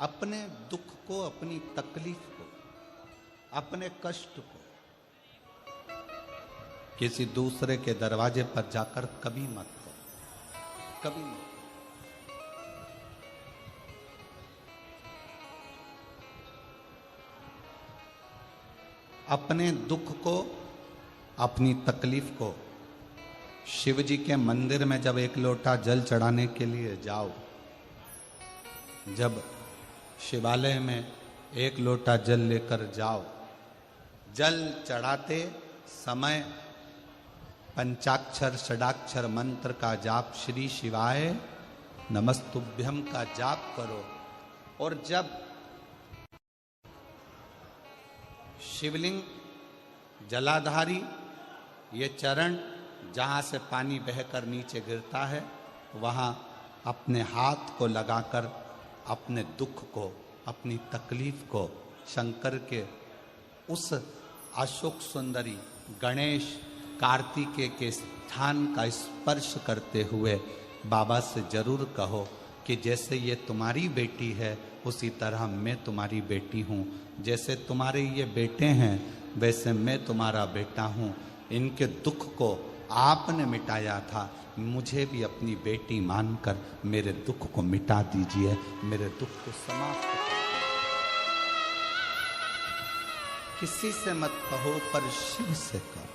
अपने दुख को, अपनी तकलीफ को, अपने कष्ट को किसी दूसरे के दरवाजे पर जाकर कभी मत करो, कभी मत। अपने दुख को, अपनी तकलीफ को शिव जी के मंदिर में जब एक लोटा जल चढ़ाने के लिए जाओ, जब शिवालय में एक लोटा जल लेकर जाओ, जल चढ़ाते समय पंचाक्षर षडाक्षर मंत्र का जाप, श्री शिवाय नमस्तुभ्यम का जाप करो। और जब शिवलिंग जलाधारी ये चरण जहाँ से पानी बहकर नीचे गिरता है, वहाँ अपने हाथ को लगाकर अपने दुख को, अपनी तकलीफ को शंकर के उस अशोक सुंदरी गणेश कार्तिकेय के स्थान का स्पर्श करते हुए बाबा से जरूर कहो कि जैसे ये तुम्हारी बेटी है उसी तरह मैं तुम्हारी बेटी हूँ, जैसे तुम्हारे ये बेटे हैं वैसे मैं तुम्हारा बेटा हूँ। इनके दुख को आपने मिटाया था, मुझे भी अपनी बेटी मानकर मेरे दुख को मिटा दीजिए, मेरे दुख को समाप्त कर। किसी से मत कहो पर शिव से कहो,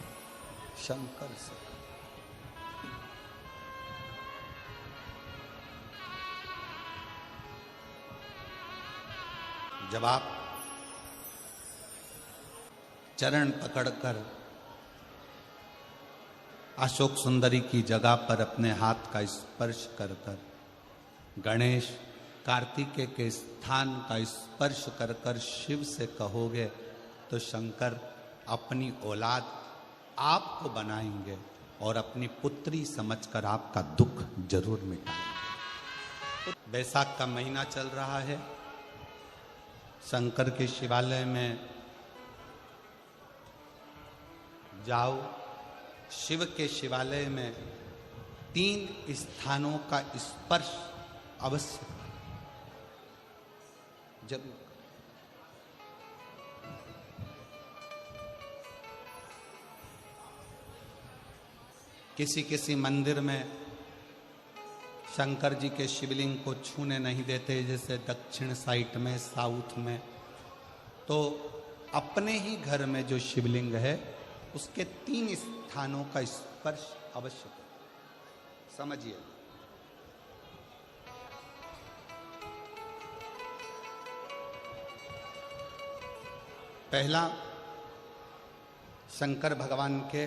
शंकर से। जब आप चरण पकड़कर अशोक सुंदरी की जगह पर अपने हाथ का स्पर्श कर कर, गणेश कार्तिकेय के स्थान का स्पर्श कर कर शिव से कहोगे तो शंकर अपनी औलाद आपको बनाएंगे और अपनी पुत्री समझकर आपका दुख जरूर मिटाएंगे। बैसाख का महीना चल रहा है, शंकर के शिवालय में जाओ। शिव के शिवालय में 3 स्थानों का स्पर्श अवश्य जरूर। किसी किसी मंदिर में शंकर जी के शिवलिंग को छूने नहीं देते, जैसे दक्षिण साइड में, साउथ में। तो अपने ही घर में जो शिवलिंग है उसके 3 स्थानों का स्पर्श अवश्य करें। समझिए, पहला शंकर भगवान के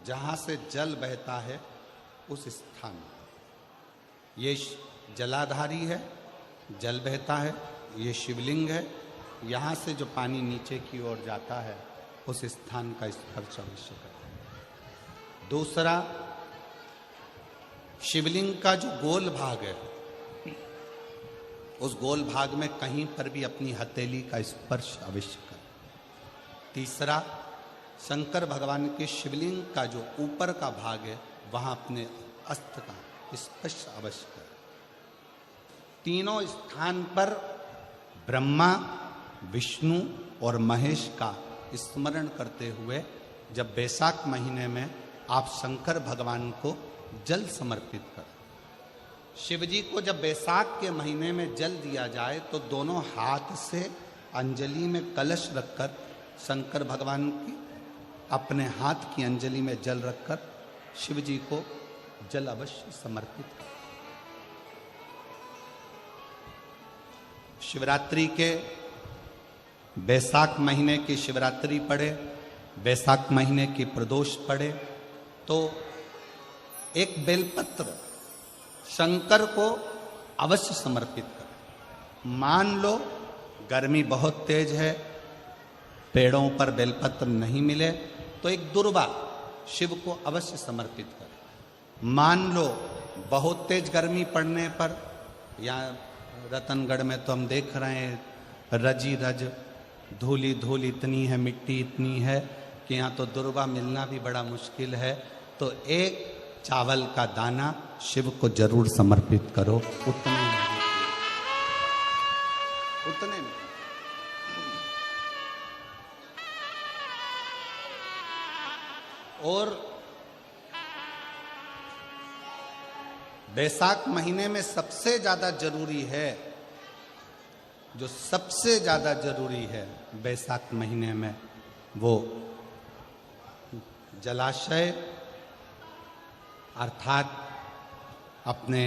जहां से जल बहता है उस स्थान, ये जलाधारी है, जल बहता है, ये शिवलिंग है, यहाँ से जो पानी नीचे की ओर जाता है उस स्थान का स्पर्श अवश्य करें। दूसरा, शिवलिंग का जो गोल भाग है उस गोल भाग में कहीं पर भी अपनी हथेली का स्पर्श अवश्य करें। तीसरा, शंकर भगवान के शिवलिंग का जो ऊपर का भाग है वहां अपने अस्त्र का स्पर्श अवश्य करें। तीनों स्थान पर ब्रह्मा, विष्णु और महेश का स्मरण करते हुए जब बैसाख महीने में आप शंकर भगवान को जल समर्पित करें। शिव जी को जब बैसाख के महीने में जल दिया जाए तो दोनों हाथ से अंजलि में कलश रखकर शंकर भगवान की अपने हाथ की अंजलि में जल रखकर शिव जी को जल अवश्य समर्पित करें। शिवरात्रि के बैसाख महीने की शिवरात्रि पड़े, बैसाख महीने की प्रदोष पड़े तो एक बेलपत्र शंकर को अवश्य समर्पित करें। मान लो गर्मी बहुत तेज है, पेड़ों पर बेलपत्र नहीं मिले तो एक दुर्वा शिव को अवश्य समर्पित करें। मान लो बहुत तेज गर्मी पड़ने पर, यहाँ रतनगढ़ में तो हम देख रहे हैं रजी रज धूली धूल इतनी है, मिट्टी इतनी है कि यहाँ तो दुर्वा मिलना भी बड़ा मुश्किल है, तो एक चावल का दाना शिव को जरूर समर्पित करो। उतनी उतने में। और बैसाख महीने में सबसे ज्यादा जरूरी है, जो सबसे ज्यादा जरूरी है बैसाख महीने में, वो जलाशय अर्थात अपने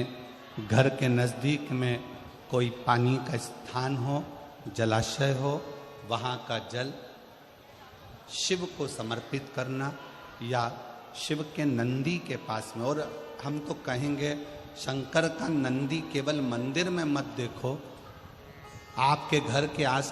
घर के नज़दीक में कोई पानी का स्थान हो, जलाशय हो, वहाँ का जल शिव को समर्पित करना, या शिव के नंदी के पास में। और हम तो कहेंगे शंकर का नंदी केवल मंदिर में मत देखो, आपके घर के आस